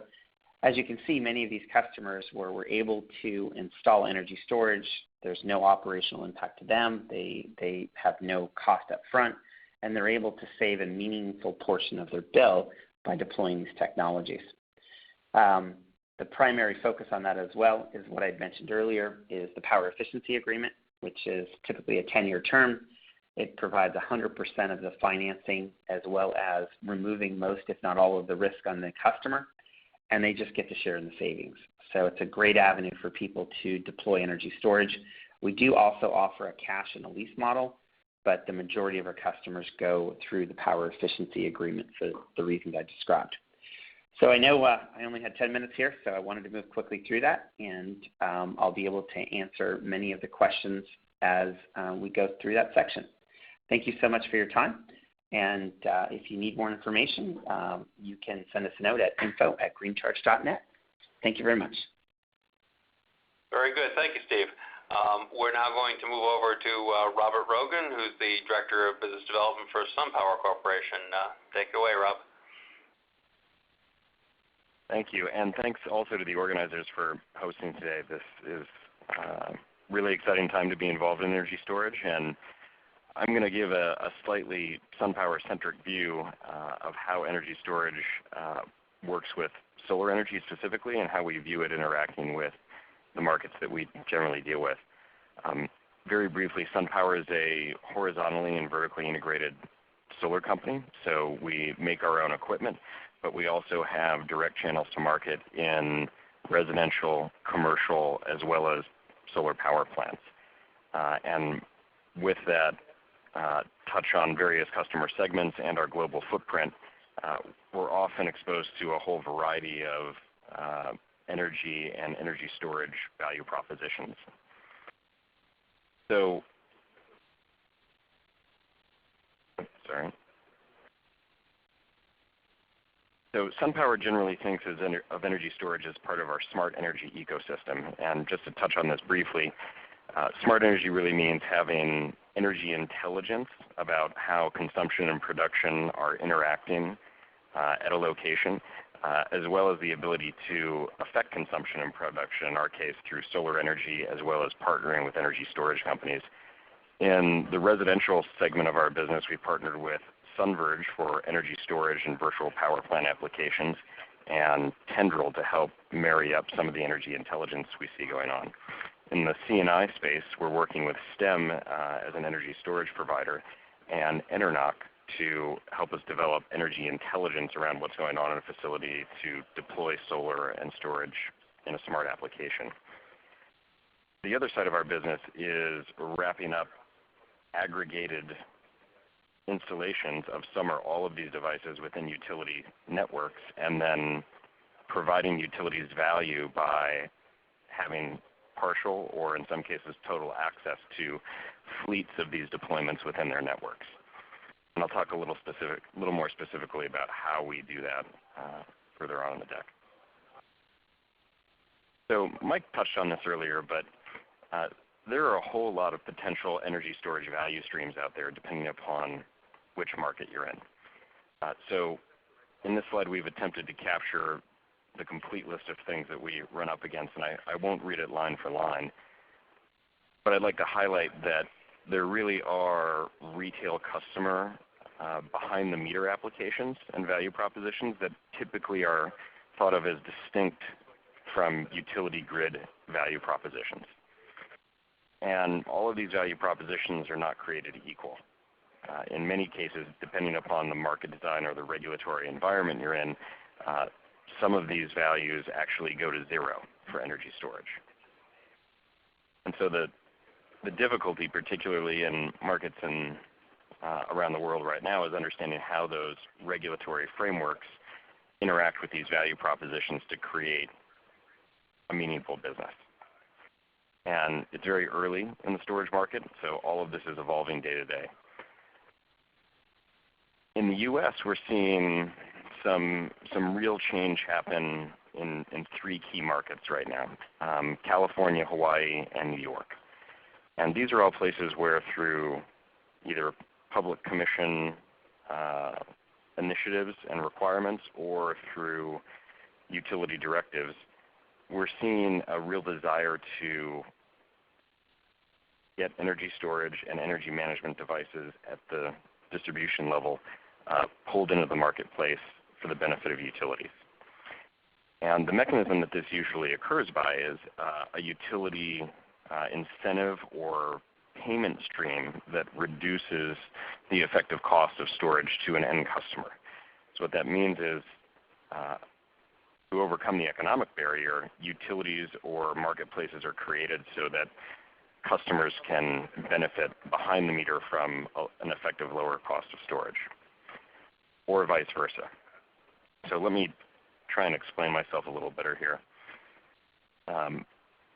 as you can see, many of these customers where we're able to install energy storage, there's no operational impact to them. They have no cost up front, and they're able to save a meaningful portion of their bill by deploying these technologies. The primary focus on that as well is what I'd mentioned earlier, is the power efficiency agreement, which is typically a 10-year term. It provides 100% of the financing as well as removing most, if not all, of the risk on the customer, and they just get to share in the savings. So it's a great avenue for people to deploy energy storage. We do also offer a cash and a lease model, but the majority of our customers go through the power efficiency agreement for the reasons I described. So I know I only had 10 minutes here, so I wanted to move quickly through that, and I'll be able to answer many of the questions as we go through that section. Thank you so much for your time, and if you need more information, you can send us a note at info@greencharge.net. Thank you very much. Very good. Thank you, Steve. We're now going to move over to Robert Rogan, who's the Director of Business Development for SunPower Corporation. Take it away, Rob. Thank you, and thanks also to the organizers for hosting today. This is a really exciting time to be involved in energy storage, and I'm going to give a slightly SunPower-centric view of how energy storage works with solar energy specifically and how we view it interacting with the markets that we generally deal with. Very briefly, SunPower is a horizontally and vertically integrated solar company, so we make our own equipment, but we also have direct channels to market in residential, commercial, as well as solar power plants. And with that, touch on various customer segments and our global footprint, we're often exposed to a whole variety of energy and energy storage value propositions. So, So SunPower generally thinks of energy storage as part of our smart energy ecosystem. And just to touch on this briefly, smart energy really means having energy intelligence about how consumption and production are interacting at a location, as well as the ability to affect consumption and production, in our case through solar energy, as well as partnering with energy storage companies. In the residential segment of our business, we partnered with SunVerge for energy storage and virtual power plant applications, and Tendril to help marry up some of the energy intelligence we see going on. In the C&I space, we're working with STEM as an energy storage provider, and Enernoc to help us develop energy intelligence around what's going on in a facility to deploy solar and storage in a smart application. The other side of our business is wrapping up aggregated installations of some or all of these devices within utility networks, and then providing utilities value by having partial or in some cases total access to fleets of these deployments within their networks. And I'll talk a little more specifically about how we do that further on in the deck. So Mike touched on this earlier, but there are a whole lot of potential energy storage value streams out there depending upon which market you're in. So in this slide, we've attempted to capture the complete list of things that we run up against, and I won't read it line for line, but I'd like to highlight that there really are retail customer behind the meter applications and value propositions that typically are thought of as distinct from utility grid value propositions. And all of these value propositions are not created equal. In many cases, depending upon the market design or the regulatory environment you're in, some of these values actually go to zero for energy storage. And so the difficulty, particularly in markets around the world right now, is understanding how those regulatory frameworks interact with these value propositions to create a meaningful business. And it's very early in the storage market, so all of this is evolving day to day. In the U.S., we're seeing some real change happen in three key markets right now, California, Hawaii, and New York. And these are all places where through either public commission initiatives and requirements or through utility directives, we're seeing a real desire to get energy storage and energy management devices at the distribution level pulled into the marketplace for the benefit of utilities. And the mechanism that this usually occurs by is a utility incentive or payment stream that reduces the effective cost of storage to an end customer. So what that means is to overcome the economic barrier, utilities or marketplaces are created so that customers can benefit behind the meter from an effective lower cost of storage, or vice versa. So let me try and explain myself a little better here.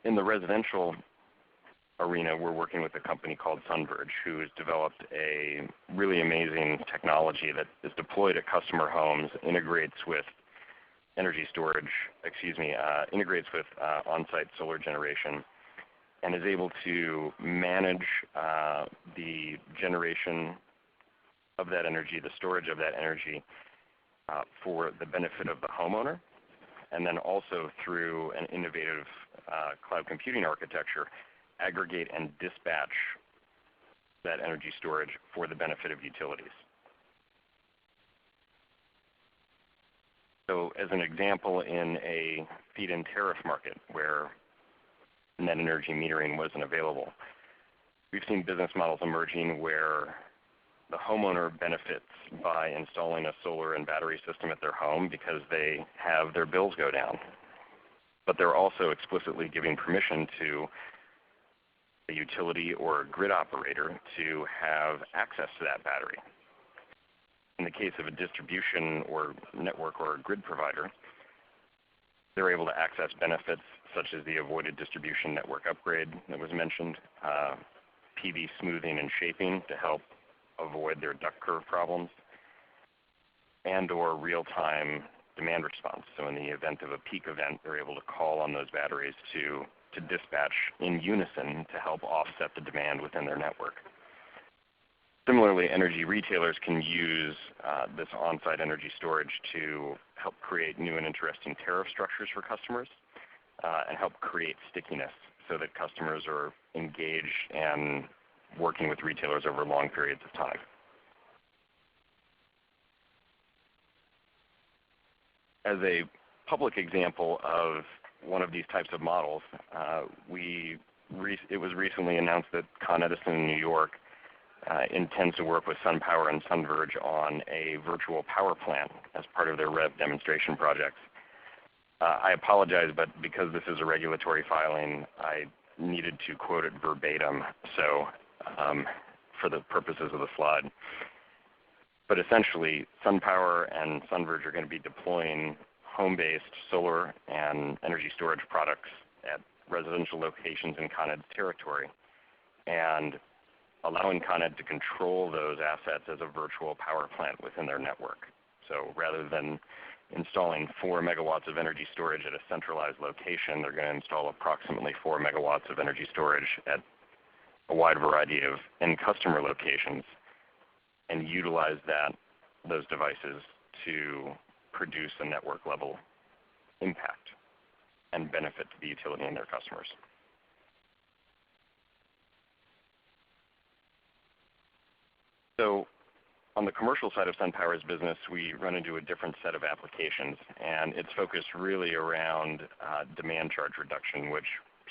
In the residential arena, we're working with a company called SunPower, who has developed a really amazing technology that is deployed at customer homes, integrates with energy storage, integrates with on-site solar generation, and is able to manage the generation of that energy, the storage of that energy for the benefit of the homeowner, and then also through an innovative cloud computing architecture, aggregate and dispatch that energy storage for the benefit of utilities. So as an example, in a feed-in tariff market where net energy metering wasn't available, we've seen business models emerging where the homeowner benefits by installing a solar and battery system at their home because they have their bills go down. But they're also explicitly giving permission to a utility or a grid operator to have access to that battery. In the case of a distribution or network or a grid provider, they're able to access benefits such as the avoided distribution network upgrade that was mentioned, PV smoothing and shaping to help avoid their duct curve problems, and or real-time demand response. So in the event of a peak event, they're able to call on those batteries to dispatch in unison to help offset the demand within their network. Similarly, energy retailers can use this on-site energy storage to help create new and interesting tariff structures for customers and help create stickiness so that customers are engaged and working with retailers over long periods of time. As a public example of one of these types of models, it was recently announced that Con Edison in New York intends to work with SunPower and SunVerge on a virtual power plant as part of their REV demonstration projects. I apologize, but because this is a regulatory filing, I needed to quote it verbatim, so for the purposes of the slide. But essentially, SunPower and SunVerge are going to be deploying home-based solar and energy storage products at residential locations in Con Ed's territory, and allowing Con Ed to control those assets as a virtual power plant within their network. So rather than installing 4 megawatts of energy storage at a centralized location, they're going to install approximately 4 megawatts of energy storage at a wide variety of end customer locations and utilize those devices to produce a network level impact and benefit to the utility and their customers. So on the commercial side of SunPower's business, we run into a different set of applications, and it's focused really around demand charge reduction, which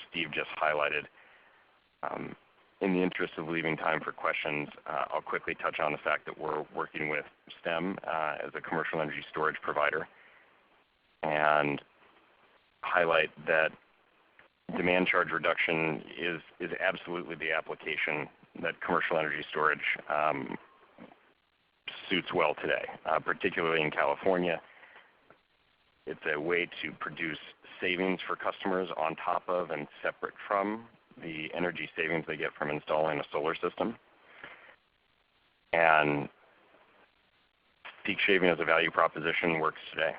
Steve just highlighted. In the interest of leaving time for questions, I'll quickly touch on the fact that we're working with STEM as a commercial energy storage provider and highlight that demand charge reduction is absolutely the application that commercial energy storage suits well today, particularly in California. It's a way to produce savings for customers on top of and separate from the energy savings they get from installing a solar system. And peak shaving as a value proposition works today.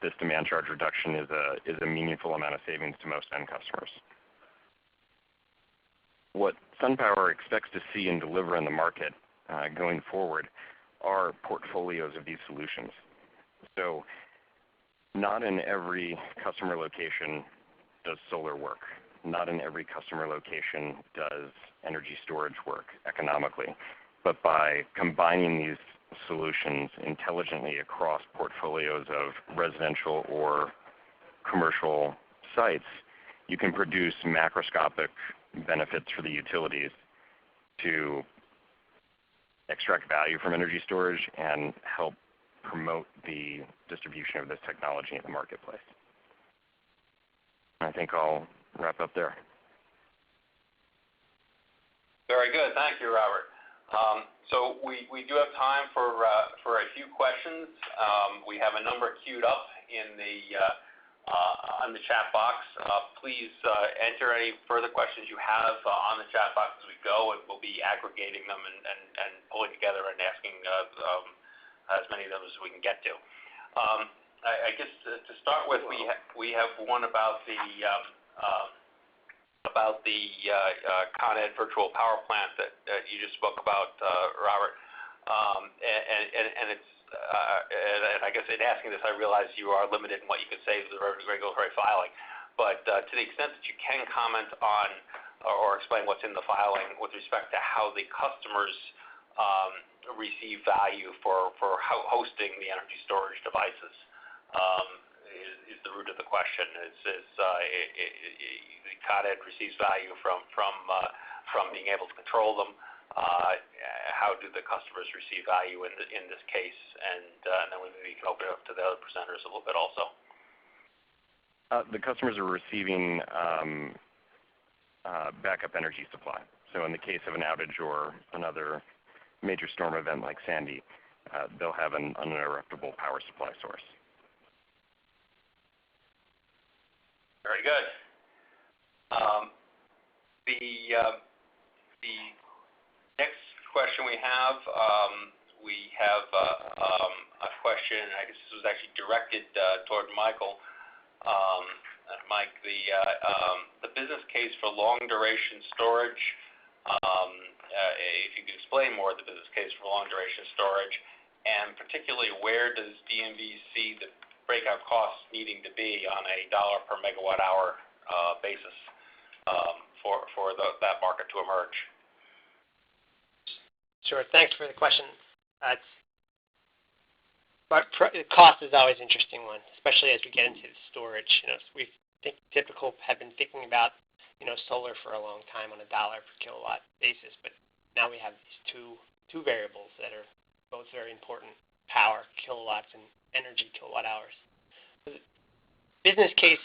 This demand charge reduction is a meaningful amount of savings to most end customers. What SunPower expects to see and deliver in the market going forward are portfolios of these solutions. So not in every customer location does solar work. Not in every customer location does energy storage work economically. But by combining these solutions intelligently across portfolios of residential or commercial sites, you can produce macroscopic benefits for the utilities to extract value from energy storage and help promote the distribution of this technology in the marketplace. I think I'll wrap up there. Very good. Thank you, Robert. So we do have time for a few questions. We have a number queued up in on the chat box. Please enter any further questions you have on the chat box as we go, and we'll be aggregating them and pulling together and asking as many of them as we can get to. I guess to start with, we have one about the Con Ed virtual power plant that you just spoke about, Robert, and it's and I guess in asking this, I realize you are limited in what you can say to the regulatory filing, but to the extent that you can comment on or explain what's in the filing with respect to how the customers receive value for hosting the energy storage devices, is the root of the question. The Con Ed receives value from being able to control them. How do the customers receive value in this case? And then we can open it up to the other presenters a little bit also. The customers are receiving backup energy supply. So in the case of an outage or another major storm event like Sandy, they'll have an uninterruptible power supply source. Very good. The next question we have a question. I guess this was actually directed toward Michael. Mike, the business case for long duration storage. If you could explain more of the business case for long duration storage, and particularly where does DNV see the breakout costs needing to be on a dollar per megawatt hour basis for that market to emerge? Sure. Thanks for the question. But cost is always an interesting one, especially as we get into the storage. We have been thinking about solar for a long time on a dollar per kilowatt basis, but now we have these two variables that are both very important: power kilowatts and energy kilowatt hours. The business case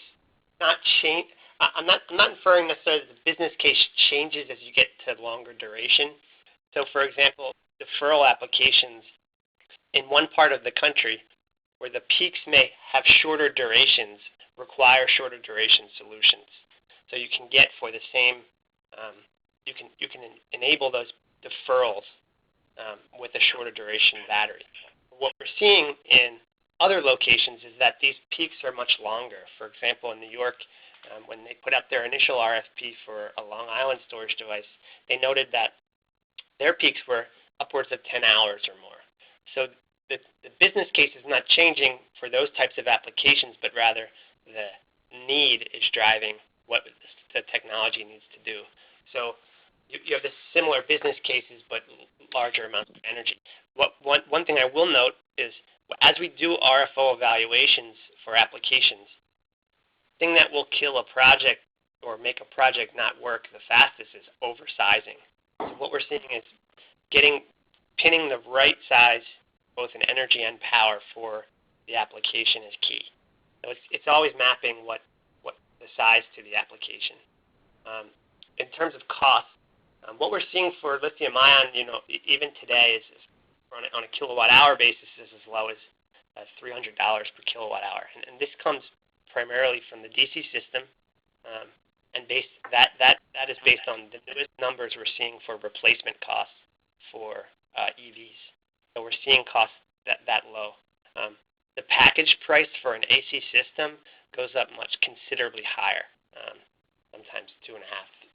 not change. I'm not inferring necessarily that the business case changes as you get to longer duration. So, for example, deferral applications in one part of the country where the peaks may have shorter durations require shorter duration solutions. So you can get for the same, you can enable those deferrals with a shorter duration battery. What we're seeing in other locations is that these peaks are much longer. For example, in New York, when they put up their initial RFP for a Long Island storage device, they noted that their peaks were upwards of 10 hours or more. So the business case is not changing for those types of applications, but rather the need is driving what the technology needs to do. So you have the similar business cases, but larger amounts of energy. One thing I will note is as we do RFO evaluations for applications, the thing that will kill a project or make a project not work the fastest is oversizing. So what we're seeing is pinning the right size, both in energy and power, for the application is key. So it's always mapping what the size to the application. In terms of cost, what we're seeing for lithium ion, even today is on a kilowatt hour basis is as low as $300 per kilowatt hour, and this comes primarily from the DC system, and that is based on the newest numbers we're seeing for replacement costs for EVs. So we're seeing costs that low. The package price for an AC system goes up considerably higher, sometimes 2.5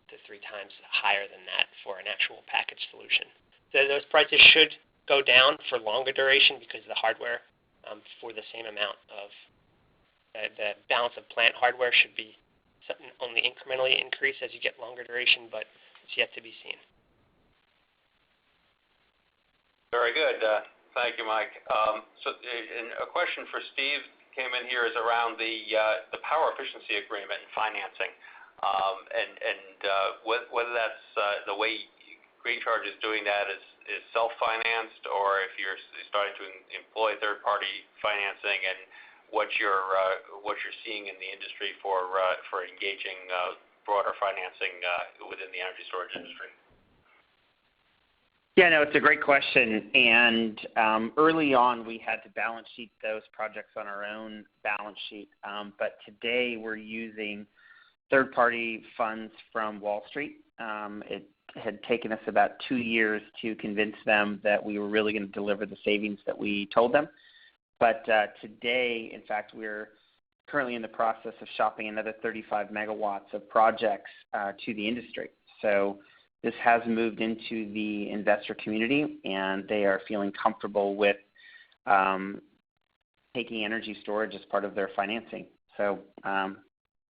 to 3 times higher than that for an actual package solution. So those prices should go down for longer duration because the hardware for the same amount of the balance of plant hardware should be only incrementally increase as you get longer duration, but it's yet to be seen. Very good. Thank you, Mike. And a question for Steve came in here is around the power efficiency agreement and financing, whether that's the way Green Charge is doing that is self-financed, or if you're starting to employ third-party financing, and what you're seeing in the industry for engaging broader financing within the energy storage industry. Yeah, no, it's a great question. And early on, we had to balance sheet those projects on our own balance sheet. But today, we're using third-party funds from Wall Street. It had taken us about 2 years to convince them that we were really going to deliver the savings that we told them. But today, in fact, we're currently in the process of shopping another 35 megawatts of projects to the industry. So this has moved into the investor community, and they are feeling comfortable with taking energy storage as part of their financing. So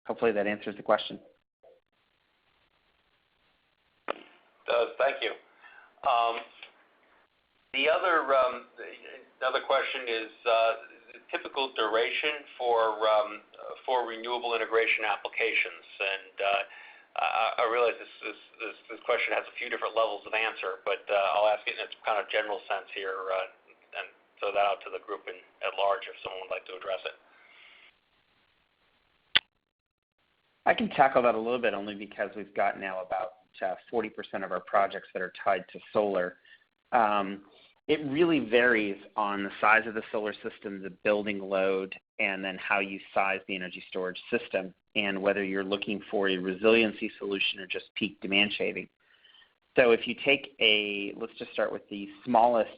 hopefully that answers the question. It does. Thank you. The other question is the typical duration for renewable integration applications, and I realize this question has a few different levels of answer, but I'll ask it in its kind of general sense here and throw that out to the group at large if someone would like to address it. I can tackle that a little bit only because we've got now about 40% of our projects that are tied to solar. It really varies on the size of the solar system, the building load, and then how you size the energy storage system, and whether you're looking for a resiliency solution or just peak demand shaving. So if you take let's just start with the smallest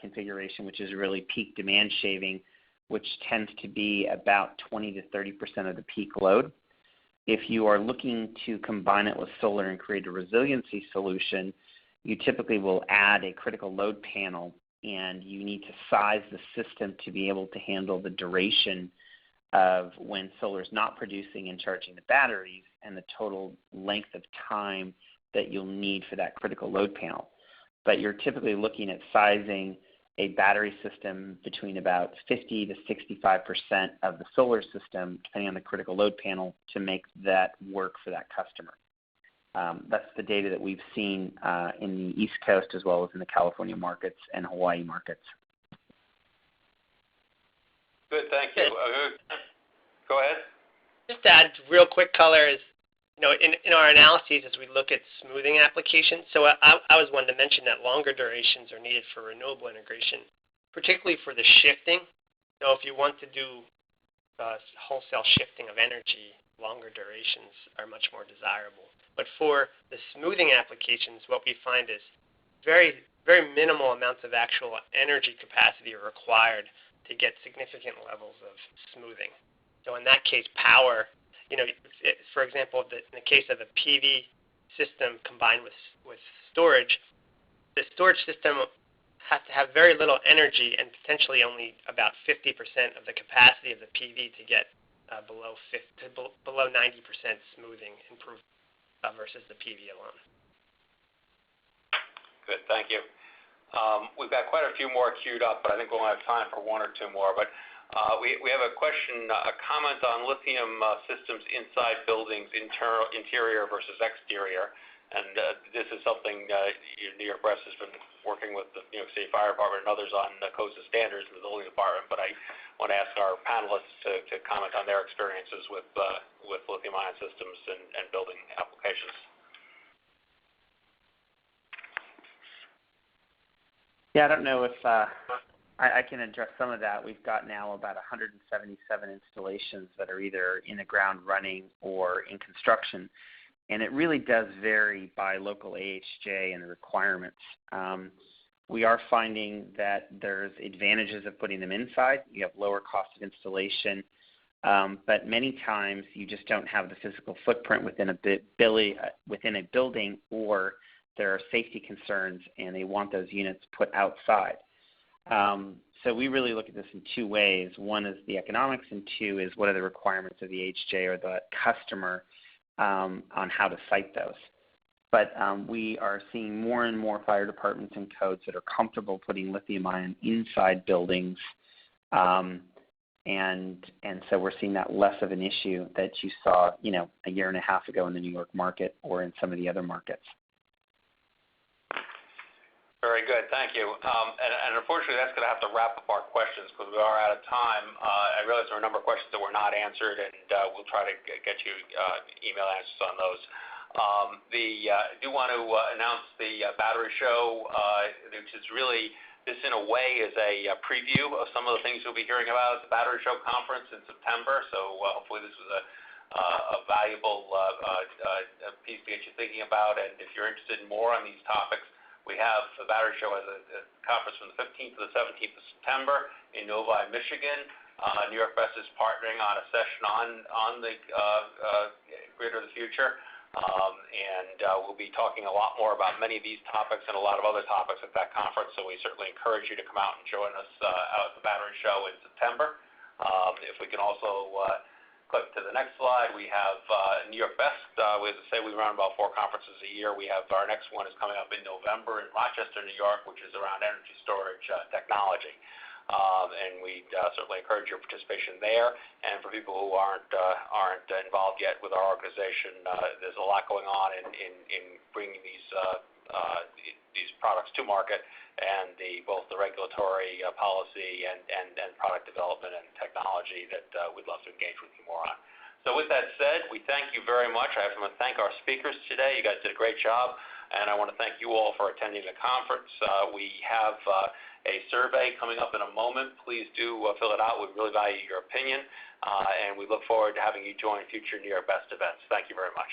configuration, which is really peak demand shaving, which tends to be about 20 to 30% of the peak load. If you are looking to combine it with solar and create a resiliency solution, you typically will add a critical load panel, and you need to size the system to be able to handle the duration of when solar is not producing and charging the batteries, and the total length of time that you'll need for that critical load panel. But you're typically looking at sizing a battery system between about 50 to 65% of the solar system, depending on the critical load panel, to make that work for that customer. That's the data that we've seen in the East Coast as well as in the California markets and Hawaii markets. Good, thank you. Go ahead. Just to add real quick color is, in our analyses as we look at smoothing applications, so I was one to mention that longer durations are needed for renewable integration, particularly for the shifting. So if you want to do wholesale shifting of energy, longer durations are much more desirable. But for the smoothing applications, what we find is very, very minimal amounts of actual energy capacity are required to get significant levels of smoothing. So in that case, power, for example, in the case of a PV system combined with storage, the storage system has to have very little energy and potentially only about 50% of the capacity of the PV to get below 90% smoothing improvement versus the PV alone. Good, thank you. We've got quite a few more queued up, but I think we'll have time for one or two more. But we have a question, a comment on lithium systems inside buildings, interior versus exterior. And this is something New York BEST has been working with the New York City Fire Department and others on the COSA standards in the building department. But I want to ask our panelists to comment on their experiences with lithium-ion systems and building applications. Yeah, I don't know if I can address some of that. We've got now about 177 installations that are either in the ground running or in construction. And it really does vary by local AHJ and the requirements. We are finding that there's advantages of putting them inside. You have lower cost of installation, but many times you just don't have the physical footprint within a building, or there are safety concerns and they want those units put outside. So we really look at this in two ways. One is the economics, and two is what are the requirements of the HJ or the customer on how to site those. But we are seeing more and more fire departments and codes that are comfortable putting lithium-ion inside buildings, and so we're seeing that less of an issue that you saw, a year and a half ago in the New York market or in some of the other markets. Very good, thank you. And unfortunately, that's going to have to wrap up our questions because we are out of time. I realize there are a number of questions that were not answered, and we'll try to get you email answers on those. I do want to announce the battery show, which is really, this in a way is a preview of some of the things you'll be hearing about at the Battery Show Conference in September. So hopefully this was a valuable piece to get you thinking about. And if you're interested in more on these topics, we have the Battery Show as a conference from the 15th to the 17th of September in Novi, Michigan. New York BEST is partnering on a session on the grid of the future. We'll be talking a lot more about many of these topics and a lot of other topics at that conference, so we certainly encourage you to come out and join us out at the Battery Show in September. If we can also click to the next slide, we have New York BEST. As I say, we run about 4 conferences a year. We have our next one is coming up in November in Rochester, New York, which is around energy storage technology. And we certainly encourage your participation there. And for people who aren't involved yet with our organization, there's a lot going on in bringing these products to market, and both the regulatory policy and product development and technology that we'd love to engage with you more on. So with that said, we thank you very much. I want to thank our speakers today. You guys did a great job, and I want to thank you all for attending the conference. We have a survey coming up in a moment. Please do fill it out. We really value your opinion, and we look forward to having you join future New York BEST events. Thank you very much.